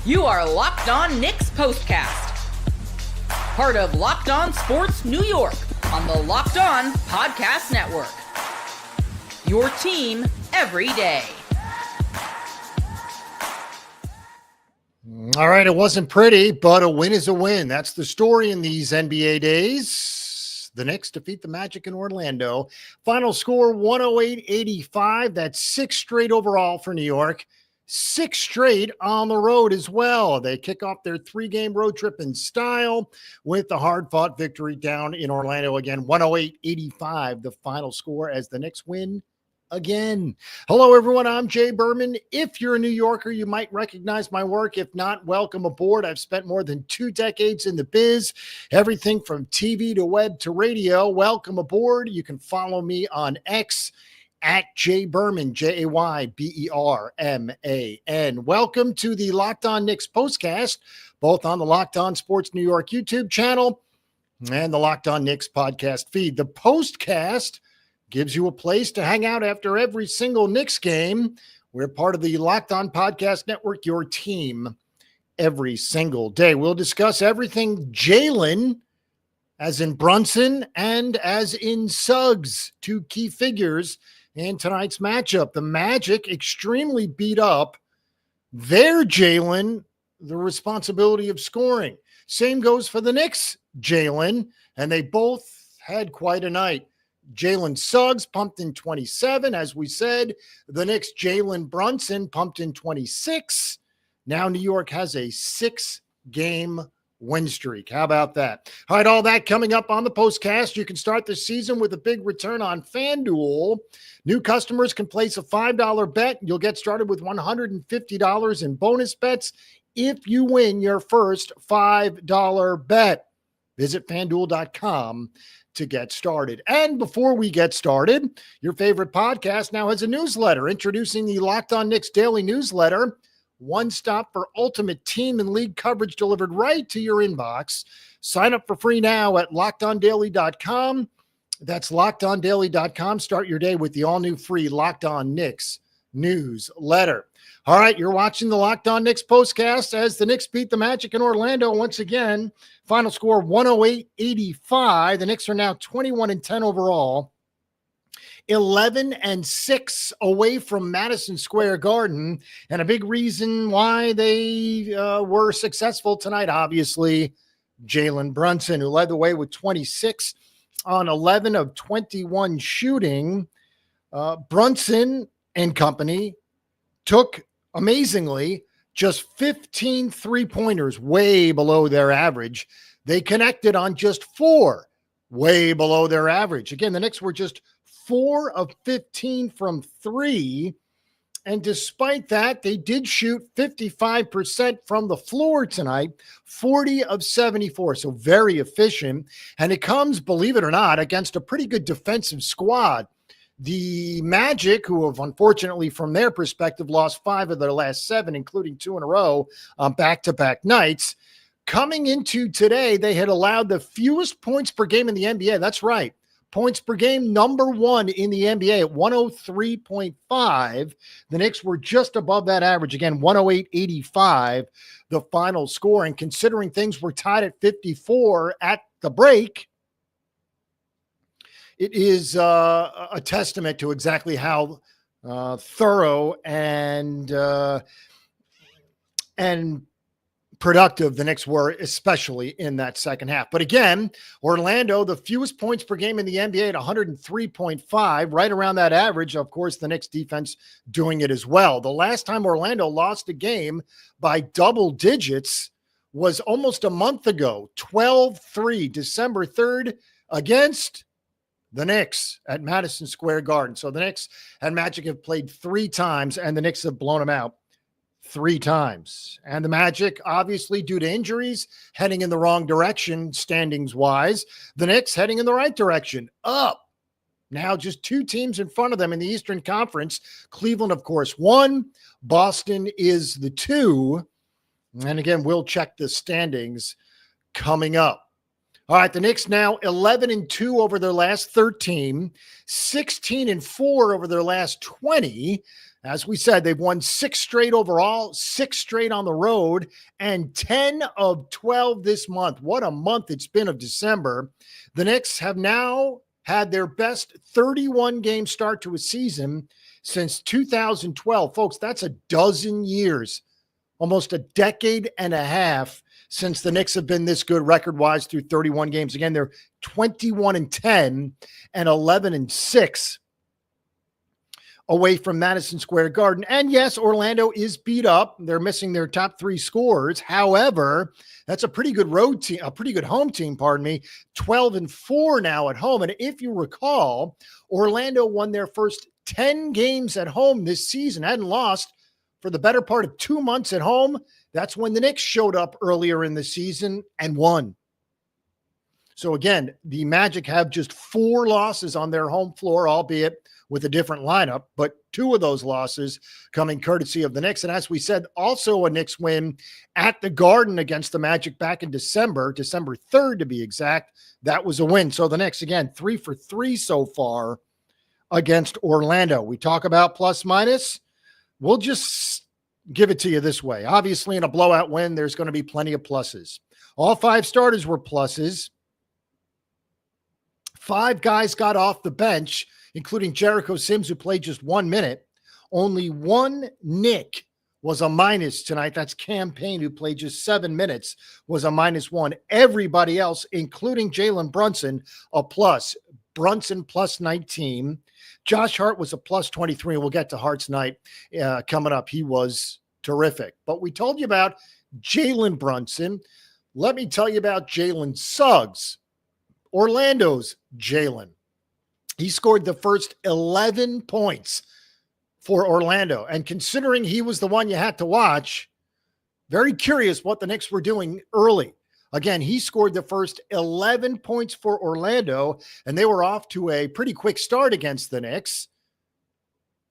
You are Locked On Knicks POSTCAST, part of Locked On Sports New York on the Locked On Podcast Network. Your team every day. All right, it wasn't pretty, but a win is a win. That's the story in these NBA days. The Knicks defeat the Magic in Orlando. Final score 108-85. That's 6 straight overall for New York. 6 straight on the road as well. They kick off their 3-game road trip in style with the hard-fought victory down in Orlando again. 108-85, the final score as the Knicks win again. Hello, everyone. I'm Jay Berman. If you're a New Yorker, you might recognize my work. If not, welcome aboard. I've spent more than 2 decades in the biz, everything from TV to web to radio. Welcome aboard. You can follow me on X at Jay Berman, Jayberman. Welcome to the Locked On Knicks postcast, both on the Locked On Sports New York YouTube channel and the Locked On Knicks podcast feed. The postcast gives you a place to hang out after every single Knicks game. We're part of the Locked On Podcast Network, your team every single day. We'll discuss everything Jalen, as in Brunson, and as in Suggs, 2 key figures in tonight's matchup. The Magic extremely beat up their Jalen, the responsibility of scoring. Same goes for the Knicks, Jalen, and they both had quite a night. Jalen Suggs pumped in 27, as we said. The Knicks' Jalen Brunson pumped in 26. Now New York has a 6-game win streak. How about that? All right, all that coming up on the postcast. You can start the season with a big return on FanDuel. New customers can place a $5 bet. You'll get started with $150 in bonus bets if you win your first $5 bet. Visit FanDuel.com to get started. And before we get started, your favorite podcast now has a newsletter. Introducing the Locked On Knicks Daily Newsletter. One stop for ultimate team and league coverage delivered right to your inbox. Sign up for free now at LockedOnDaily.com. That's LockedOnDaily.com. Start your day with the all-new free Locked On Knicks newsletter. All right, you're watching the Locked On Knicks postcast as the Knicks beat the Magic in Orlando once again. Final score 108-85. The Knicks are now 21-10 overall. 11-6 away from Madison Square Garden. And a big reason why they were successful tonight, obviously, Jalen Brunson, who led the way with 26 on 11 of 21 shooting. Brunson and company took, amazingly, just 15 3-pointers, way below their average. They connected on just 4, way below their average. Again, the Knicks were just 4 of 15 from 3. And despite that, they did shoot 55% from the floor tonight, 40 of 74. So very efficient. And it comes, believe it or not, against a pretty good defensive squad. The Magic, who have unfortunately, from their perspective, lost 5 of their last 7, including 2 in a row on back-to-back nights. Coming into today, they had allowed the fewest points per game in the NBA. That's right. Points per game, number 1 in the NBA at 103.5. The Knicks were just above that average. Again, 108-85, the final score. And considering things were tied at 54 at the break, it is a testament to exactly how thorough and productive the Knicks were, especially in that second half. But again, Orlando, the fewest points per game in the NBA at 103.5, right around that average. Of course, the Knicks defense doing it as well. The last time Orlando lost a game by double digits was almost a month ago, 12-3, December 3rd, against the Knicks at Madison Square Garden. So the Knicks and Magic have played 3 times, and the Knicks have blown them out 3 times. And the Magic, obviously, due to injuries, heading in the wrong direction, standings-wise. The Knicks heading in the right direction, up. Now just 2 teams in front of them in the Eastern Conference. Cleveland, of course, 1. Boston is the 2. And again, we'll check the standings coming up. All right, the Knicks now 11-2 over their last 13, 16-4 over their last 20. As we said, they've won 6 straight overall, 6 straight on the road, and 10 of 12 this month. What a month it's been of December. The Knicks have now had their best 31-game start to a season since 2012. Folks, that's a dozen years, almost a decade and a half since the Knicks have been this good record-wise through 31 games. Again, they're 21-10 and 11-6 away from Madison Square Garden. And yes, Orlando is beat up. They're missing their top 3 scorers. However, that's a pretty good road team, a pretty good home team, 12-4 now at home. And if you recall, Orlando won their first 10 games at home this season, hadn't lost for the better part of 2 months at home. That's when the Knicks showed up earlier in the season and won. So again, the Magic have just 4 losses on their home floor, albeit with a different lineup, but 2 of those losses coming courtesy of the Knicks. And as we said, also a Knicks win at the Garden against the Magic back in December 3rd to be exact. That was a win. So the Knicks, again, 3 for 3 so far against Orlando. We talk about plus minus. We'll just give it to you this way. Obviously, in a blowout win, there's going to be plenty of pluses. All 5 starters were pluses. 5 guys got off the bench, including Jericho Sims, who played just 1 minute. Only 1 Knick was a minus tonight. That's Cam Payne, who played just 7 minutes, was a -1. Everybody else, including Jalen Brunson, a plus. Brunson plus 19. Josh Hart was a plus 23, and we'll get to Hart's night coming up. He was terrific. But we told you about Jalen Brunson. Let me tell you about Jalen Suggs, Orlando's Jalen. He scored the first 11 points for Orlando. And considering he was the one you had to watch, very curious what the Knicks were doing early. Again, he scored the first 11 points for Orlando, and they were off to a pretty quick start against the Knicks.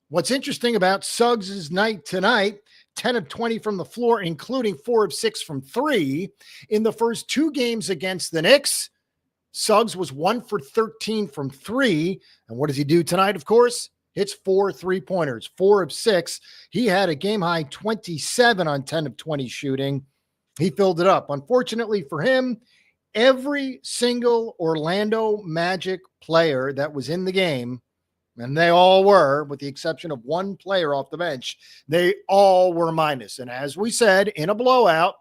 What's interesting about Suggs' night tonight, 10 of 20 from the floor, including 4 of 6 from 3. In the first 2 games against the Knicks, Suggs was 1 for 13 from 3. And what does he do tonight, of course? Hits 4 3-pointers, 4 of 6. He had a game-high 27 on 10 of 20 shooting. He filled it up. Unfortunately for him, every single Orlando Magic player that was in the game, and they all were, with the exception of 1 player off the bench, they all were minus. And as we said, in a blowout,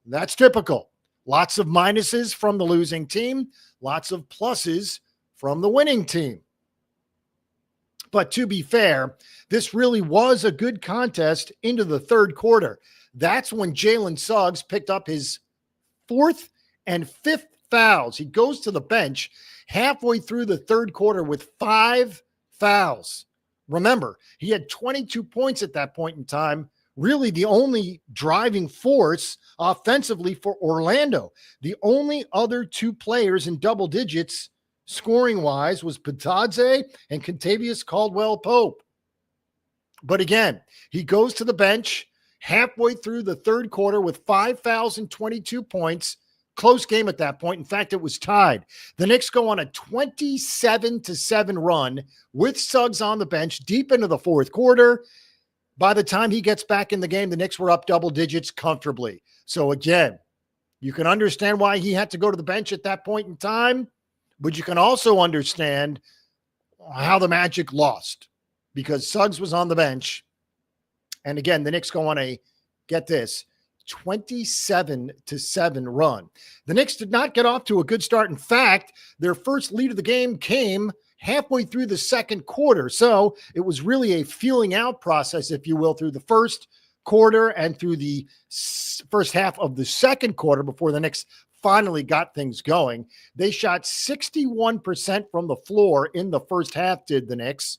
that's typical. Lots of minuses from the losing team, lots of pluses from the winning team. But to be fair, this really was a good contest into the third quarter. That's when Jalen Suggs picked up his 4th and 5th fouls. He goes to the bench halfway through the third quarter with 5 fouls. Remember, he had 22 points at that point in time, really the only driving force offensively for Orlando. The only other 2 players in double digits scoring-wise was Patadze and Kentavious Caldwell-Pope. But again, he goes to the bench halfway through the third quarter with 5 fouls and 22 points. Close game at that point. In fact, it was tied. The Knicks go on a 27-7 run with Suggs on the bench deep into the fourth quarter. By the time he gets back in the game, the Knicks were up double digits comfortably. So again, you can understand why he had to go to the bench at that point in time, but you can also understand how the Magic lost because Suggs was on the bench. And again, the Knicks go on a, get this, 27-7 run. The Knicks did not get off to a good start. In fact, their first lead of the game came halfway through the second quarter. So it was really a feeling out process, if you will, through the first quarter and through the first half of the second quarter before the Knicks finally got things going. They shot 61% from the floor in the first half, did the Knicks.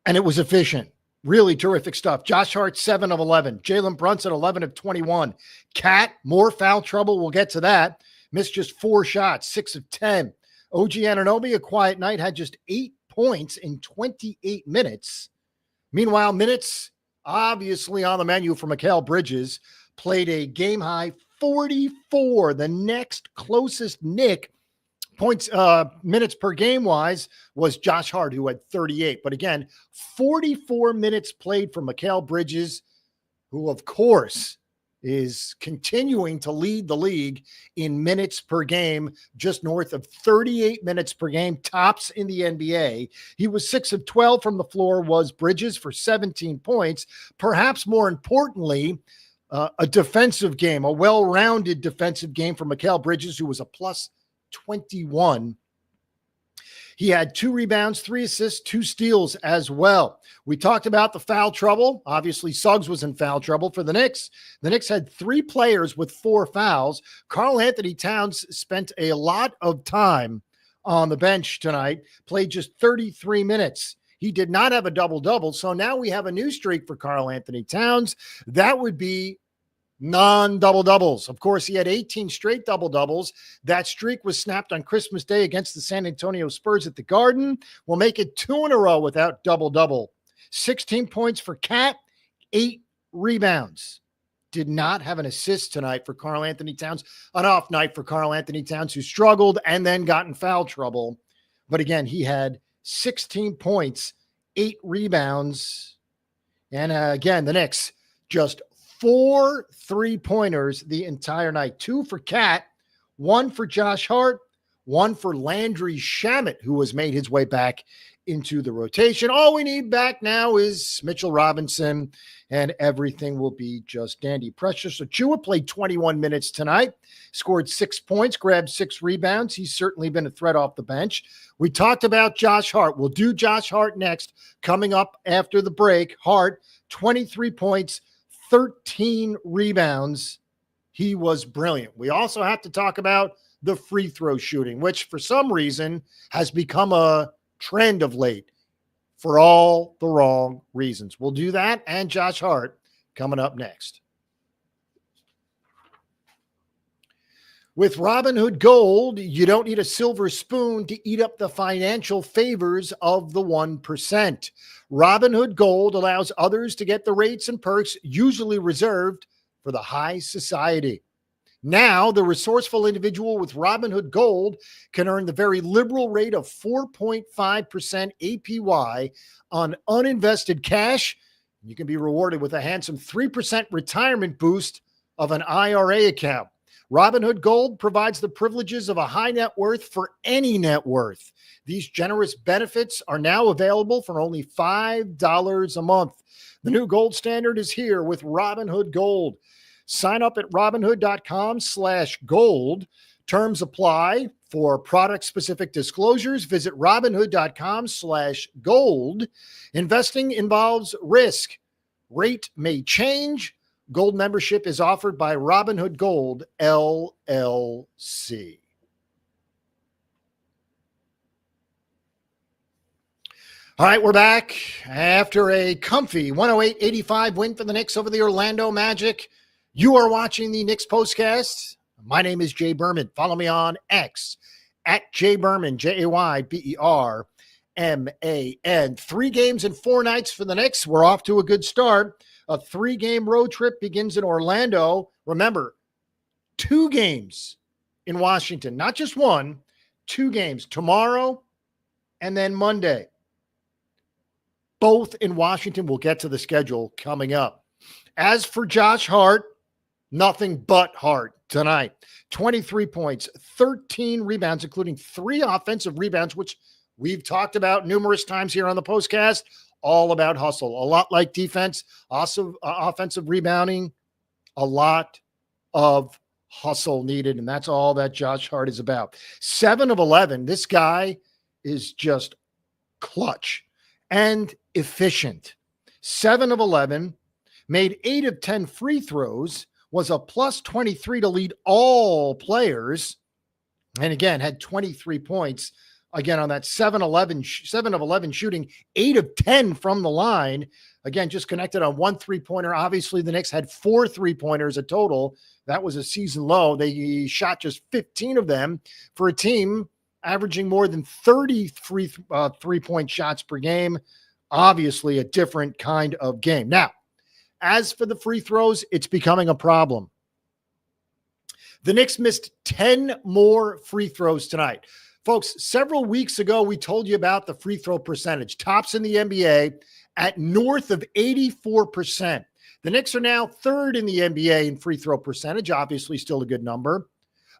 And it was efficient. Really terrific stuff. Josh Hart, 7 of 11. Jalen Brunson, 11 of 21. Cat, more foul trouble. We'll get to that. Missed just 4 shots, 6 of 10. OG Anunoby, a quiet night, had just 8 points in 28 minutes. Meanwhile, minutes obviously on the menu for Mikal Bridges. Played a game-high 44. The next closest Knick minutes per game wise was Josh Hart, who had 38. But again, 44 minutes played for Mikal Bridges, who of course is continuing to lead the league in minutes per game, just north of 38 minutes per game, tops in the NBA. He was 6 of 12 from the floor, was Bridges, for 17 points. Perhaps more importantly, a defensive game, a well-rounded defensive game for Mikal Bridges, who was a plus 21. He had 2 rebounds, 3 assists, 2 steals as well. We talked about the foul trouble. Obviously, Suggs was in foul trouble for the Knicks. The Knicks had 3 players with 4 fouls. Karl-Anthony Towns spent a lot of time on the bench tonight, played just 33 minutes. He did not have a double-double, so now we have a new streak for Karl-Anthony Towns. That would be non-double-doubles. Of course, he had 18 straight double-doubles. That streak was snapped on Christmas Day against the San Antonio Spurs at the Garden. We'll make it 2 in a row without double-double. 16 points for Cat, 8 rebounds. Did not have an assist tonight for Karl-Anthony Towns. An off night for Karl-Anthony Towns, who struggled and then got in foul trouble. But again, he had 16 points, 8 rebounds. And again, the Knicks just 4 3-pointers the entire night. 2 for Cat, 1 for Josh Hart, 1 for Landry Shamet, who has made his way back into the rotation. All we need back now is Mitchell Robinson, and everything will be just dandy. Precious Achiuwa played 21 minutes tonight, scored 6 points, grabbed 6 rebounds. He's certainly been a threat off the bench. We talked about Josh Hart. We'll do Josh Hart next, coming up after the break. Hart, 23 points, 13 rebounds. He was brilliant. We also have to talk about the free throw shooting, which for some reason has become a trend of late for all the wrong reasons. We'll do that and Josh Hart coming up next. With Robinhood Gold, you don't need a silver spoon to eat up the financial favors of the 1%. Robinhood Gold allows others to get the rates and perks usually reserved for the high society. Now, the resourceful individual with Robinhood Gold can earn the very liberal rate of 4.5% APY on uninvested cash. You can be rewarded with a handsome 3% retirement boost of an IRA account. Robinhood Gold provides the privileges of a high net worth for any net worth. These generous benefits are now available for only $5 a month. The new gold standard is here with Robinhood Gold. Sign up at Robinhood.com/gold. Terms apply. For product-specific disclosures, visit Robinhood.com/gold. Investing involves risk. Rate may change. Gold membership is offered by Robinhood Gold, LLC. All right, we're back after a comfy 108-85 win for the Knicks over the Orlando Magic. You are watching the Knicks Postcast. My name is Jay Berman. Follow me on X at Jay Berman, JayBerman. 3 games in 4 nights for the Knicks. We're off to a good start. A 3-game road trip begins in Orlando. Remember, 2 games in Washington, not just 1, 2 games tomorrow and then Monday. Both in Washington. We'll get to the schedule coming up. As for Josh Hart, nothing but Hart tonight. 23 points, 13 rebounds, including 3 offensive rebounds, which we've talked about numerous times here on the Postcast. All about hustle. A lot like defense, also offensive rebounding, a lot of hustle needed, and that's all that Josh Hart is about. 7 of 11. This guy is just clutch and efficient. 7 of 11, made 8 of 10 free throws, was a plus 23 to lead all players, and again, had 23 points. Again, on that 7 of 11 shooting, 8 of 10 from the line. Again, just connected on 1 3-pointer. Obviously, the Knicks had 4 3-pointers a total. That was a season low. They shot just 15 of them for a team averaging more than 30 3-point shots per game. Obviously, a different kind of game. Now, as for the free throws, it's becoming a problem. The Knicks missed 10 more free throws tonight. Folks, several weeks ago, we told you about the free throw percentage. Tops in the NBA at north of 84%. The Knicks are now third in the NBA in free throw percentage, obviously still a good number.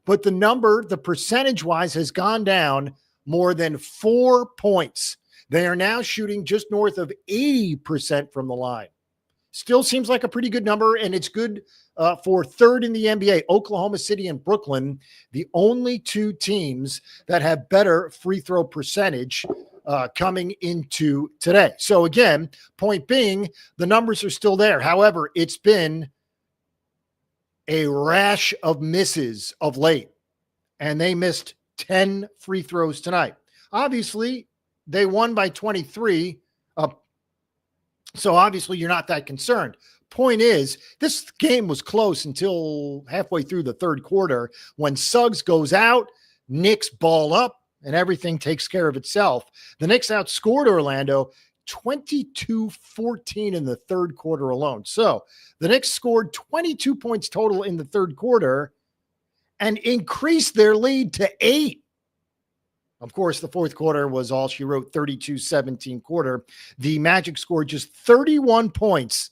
But the percentage-wise, has gone down more than 4 points. They are now shooting just north of 80% from the line. Still seems like a pretty good number, and it's good for third in the NBA. Oklahoma City and Brooklyn, the only two teams that have better free throw percentage coming into today. So again, point being, the numbers are still there. However, it's been a rash of misses of late, and they missed 10 free throws tonight. Obviously, they won by 23. So obviously you're not that concerned. Point is, this game was close until halfway through the third quarter when Suggs goes out, Knicks ball up, and everything takes care of itself. The Knicks outscored Orlando 22-14 in the third quarter alone. So the Knicks scored 22 points total in the third quarter and increased their lead to 8. Of course, the fourth quarter was all she wrote, 32-17 quarter. The Magic scored just 31 points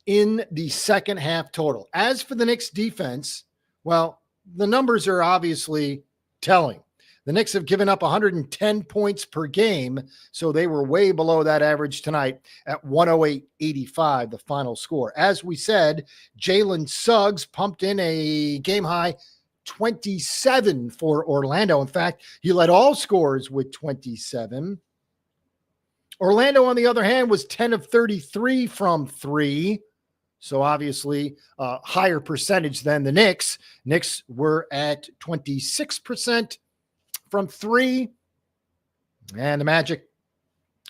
in the second half total. As for the Knicks defense, well, the numbers are obviously telling. The Knicks have given up 110 points per game, so they were way below that average tonight at 108-85, the final score. As we said, Jalen Suggs pumped in a game-high 27 for Orlando. In fact, he led all scorers with 27. Orlando, on the other hand, was 10 of 33 from three. So obviously higher percentage than the Knicks. Knicks were at 26% from three. And the Magic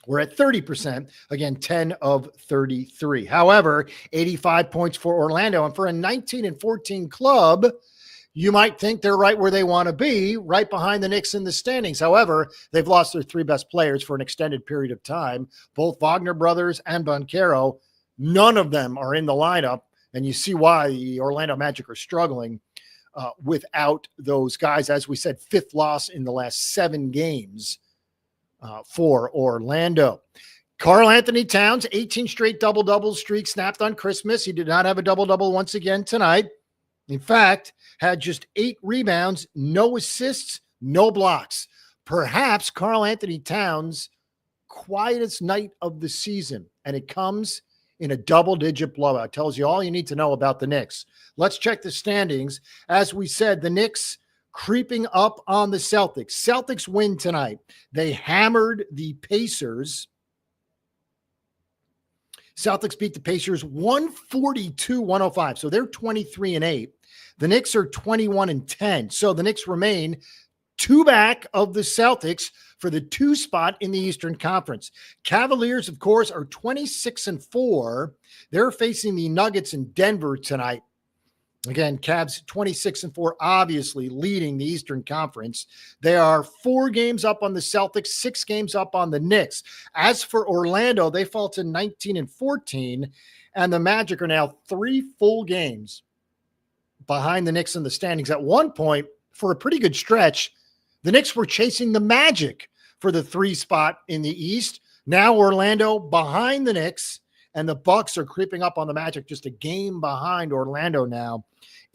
were at 30%. Again, 10 of 33. However, 85 points for Orlando. And for a 19-14 club, you might think they're right where they want to be, right behind the Knicks in the standings. However, they've lost their three best players for an extended period of time. Both Wagner brothers and Banchero, none of them are in the lineup. And you see why the Orlando Magic are struggling without those guys. As we said, fifth loss in the last 7 games for Orlando. Karl Anthony Towns, 18 straight double-double streak snapped on Christmas. He did not have a double-double once again tonight. In fact, had just 8 rebounds, no assists, no blocks. Perhaps Karl Anthony Towns' quietest night of the season, and it comes in a double-digit blowout. Tells you all you need to know about the Knicks. Let's check the standings. As we said, the Knicks creeping up on the Celtics. Celtics win tonight. They hammered the Pacers. Celtics beat the Pacers 142-105. So they're 23-8. The Knicks are 21-10. So the Knicks remain 2 back of the Celtics for the 2 spot in the Eastern Conference. Cavaliers, of course, are 26-4. They're facing the Nuggets in Denver tonight. Again, Cavs 26-4, obviously leading the Eastern Conference. They are 4 games up on the Celtics, 6 games up on the Knicks. As for Orlando, they fall to 19-14, and the Magic are now 3 full games behind the Knicks in the standings. At one point, for a pretty good stretch, the Knicks were chasing the Magic for the 3 spot in the East. Now Orlando behind the Knicks, and the Bucks are creeping up on the Magic. Just a game behind Orlando now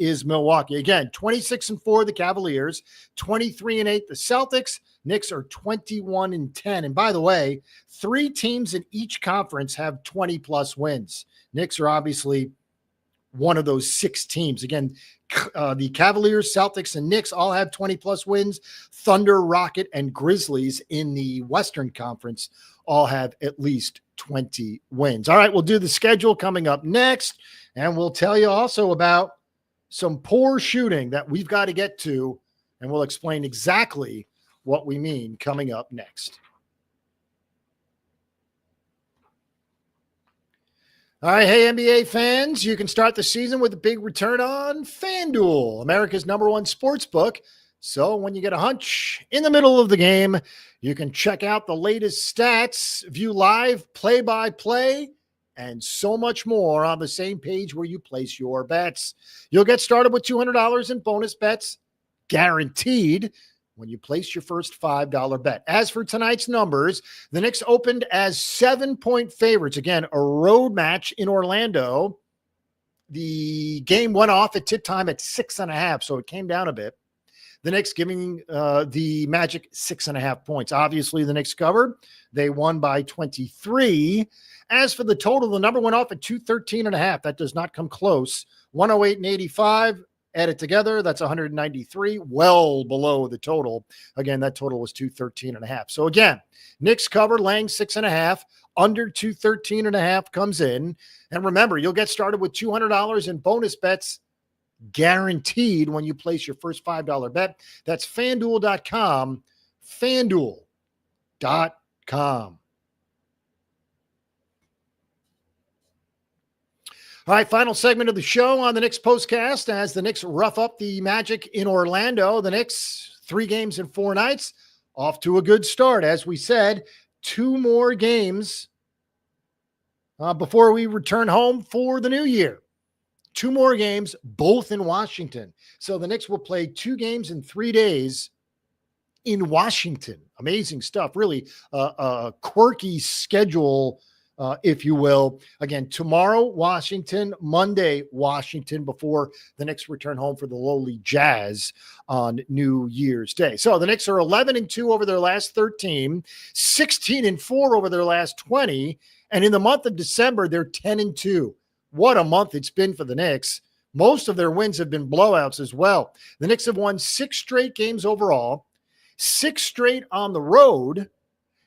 is Milwaukee. Again, 26-4, the Cavaliers, 23-8, the Celtics. Knicks are 21-10. And by the way, 3 teams in each conference have 20-plus wins. Knicks are obviously one of those 6 teams. Again, the Cavaliers, Celtics, and Knicks all have 20-plus wins. Thunder, Rocket, and Grizzlies in the Western Conference all have at least 20 wins. All right, we'll do the schedule coming up next, and we'll tell you also about some poor shooting that we've got to get to, and we'll explain exactly what we mean coming up next. All right, hey, NBA fans, you can start the season with a big return on FanDuel, America's #1 sports book. So when you get a hunch in the middle of the game, you can check out the latest stats, view live play-by-play, and so much more on the same page where you place your bets. You'll get started with $200 in bonus bets, guaranteed, when you place your first $5 bet. As for tonight's numbers, the Knicks opened as 7-point favorites. Again, a road match in Orlando. The game went off at tip time at 6.5, so it came down a bit. The Knicks giving the Magic 6.5 points. Obviously, the Knicks covered. They won by 23. As for the total, the number went off at 213.5. That does not come close. 108.85. Add it together, that's 193, well below the total. Again, that total was 213.5. So again, Knicks cover, laying 6.5. Under 213.5 comes in. And remember, you'll get started with $200 in bonus bets, guaranteed when you place your first $5 bet. That's FanDuel.com, FanDuel.com. All right, final segment of the show on the Knicks postcast as the Knicks rough up the Magic in Orlando. The Knicks, 3 games in 4 nights, off to a good start. As we said, 2 more games before we return home for the new year. 2 more games, both in Washington. So the Knicks will play 2 games in 3 days in Washington. Amazing stuff. Really a quirky schedule, if you will. Again, tomorrow, Washington, Monday, Washington, before the Knicks return home for the lowly Jazz on New Year's Day. So the Knicks are 11-2 over their last 13, 16-4 over their last 20, and in the month of December, they're 10-2. What a month it's been for the Knicks. Most of their wins have been blowouts as well. The Knicks have won 6 straight games overall, 6 straight on the road.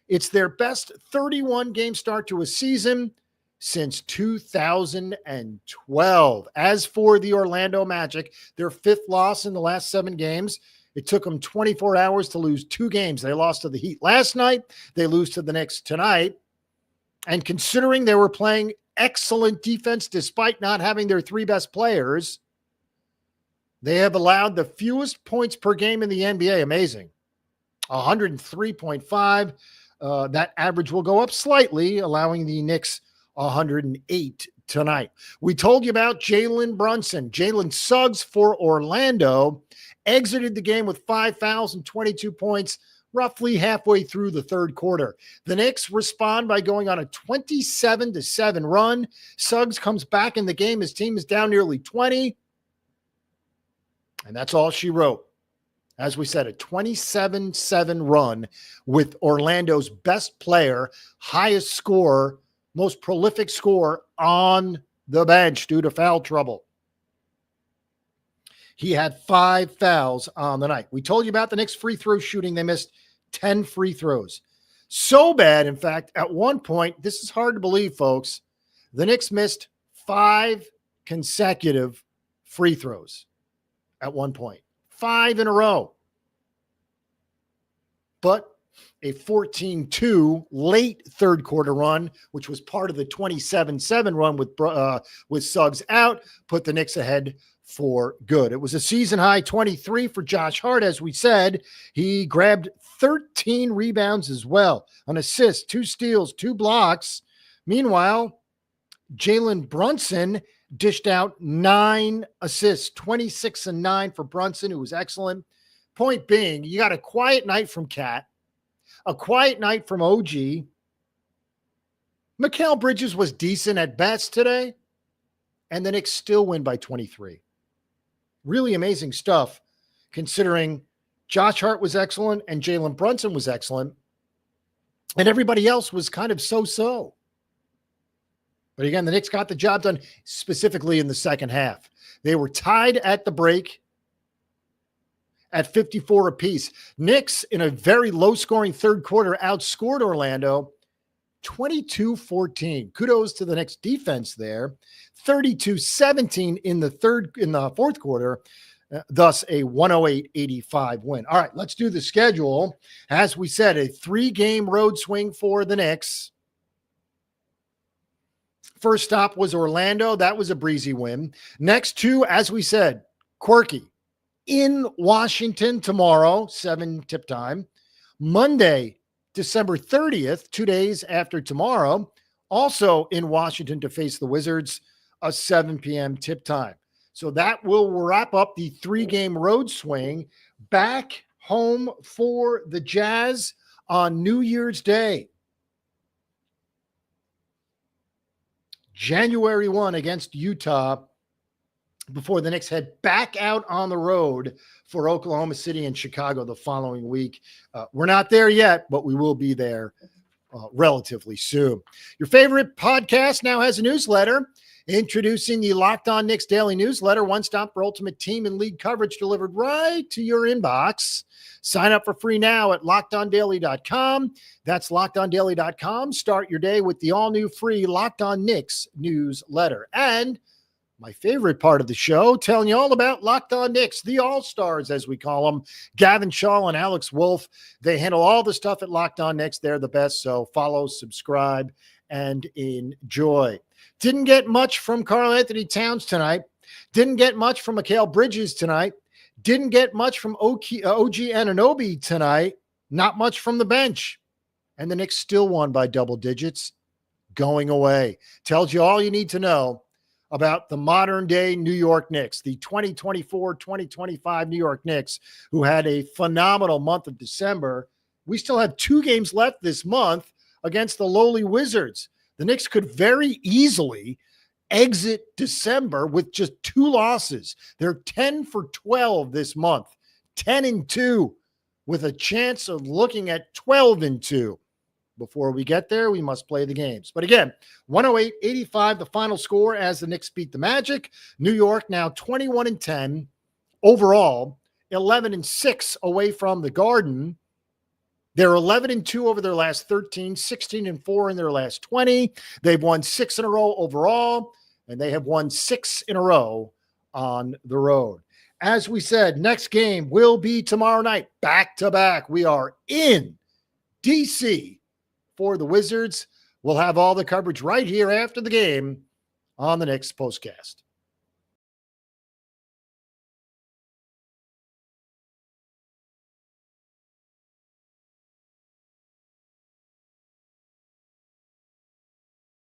It's their best 31-game start to a season since 2012. As for the Orlando Magic, their 5th loss in the last 7 games. It took them 24 hours to lose 2 games. They lost to the Heat last night. They lose to the Knicks tonight. And considering they were playing excellent defense despite not having their 3 best players, they have allowed the fewest points per game in the NBA. Amazing. 103.5. That average will go up slightly, allowing the Knicks 108 tonight. We told you about Jalen Brunson. Jalen Suggs for Orlando exited the game with 5 fouls and 22 points roughly halfway through the third quarter. The Knicks respond by going on a 27-7 run. Suggs comes back in the game. His team is down nearly 20. And that's all she wrote. As we said, a 27-7 run with Orlando's best player, highest scorer, most prolific scorer on the bench due to foul trouble. He had 5 fouls on the night. We told you about the Knicks free throw shooting. They missed 10 free throws. So bad, in fact, at one point, this is hard to believe, folks, the Knicks missed 5 consecutive free throws at one point. 5 in a row. But a 14-2 late third quarter run, which was part of the 27-7 run with Suggs out, put the Knicks ahead for good. It was a season high 23 for Josh Hart. As we said, he grabbed 13 rebounds as well, an assist, 2 steals, 2 blocks. Meanwhile, Jalen Brunson dished out 9 assists, 26-9 for Brunson, who was excellent. Point being, you got a quiet night from Cat, a quiet night from OG. Mikal Bridges was decent at best today, and the Knicks still win by 23. Really amazing stuff, considering Josh Hart was excellent and Jalen Brunson was excellent, and everybody else was kind of so-so. But again, the Knicks got the job done, specifically in the second half. They were tied at the break at 54 apiece. Knicks, in a very low-scoring third quarter, outscored Orlando 22-14. Kudos to the Knicks defense there. 32-17 in the fourth quarter. Thus a 108-85 win. All right, let's do the schedule. As we said, a 3-game road swing for the Knicks. First stop was Orlando. That was a breezy win. Next 2, as we said, quirky. In Washington tomorrow, 7 tip time. Monday, December 30th, 2 days after tomorrow, also in Washington to face the Wizards, a 7 p.m. tip time. So that will wrap up the 3-game road swing back home for the Jazz on New Year's Day. January 1 against Utah before the Knicks head back out on the road for Oklahoma City and Chicago the following week. We're not there yet, but we will be there relatively soon. Your favorite podcast now has a newsletter. Introducing the Locked On Knicks Daily Newsletter, one stop for ultimate team and league coverage delivered right to your inbox. Sign up for free now at LockedOnDaily.com. That's LockedOnDaily.com. Start your day with the all-new free Locked On Knicks newsletter. And my favorite part of the show, telling you all about Locked On Knicks, the All-Stars, as we call them. Gavin Shaw and Alex Wolf. They handle all the stuff at Locked On Knicks. They're the best, so follow, subscribe, and enjoy. Didn't get much from Karl Anthony Towns tonight. Didn't get much from Mikal Bridges tonight. Didn't get much from OG Anunoby tonight. Not much from the bench. And the Knicks still won by double digits going away. Tells you all you need to know about the modern-day New York Knicks, the 2024-2025 New York Knicks, who had a phenomenal month of December. We still have 2 games left this month against the lowly Wizards. The Knicks could very easily exit December with just 2 losses. They're 10 for 12 this month, 10-2, with a chance of looking at 12-2. Before we get there, we must play the games. But again, 108-85, the final score as the Knicks beat the Magic. New York now 21-10 overall, 11-6 away from the Garden. They're 11-2 over their last 13, 16-4 in their last 20. They've won 6 in a row overall, and they have won 6 in a row on the road. As we said, next game will be tomorrow night, back-to-back. We are in D.C. for the Wizards. We'll have all the coverage right here after the game on the Knicks Postcast.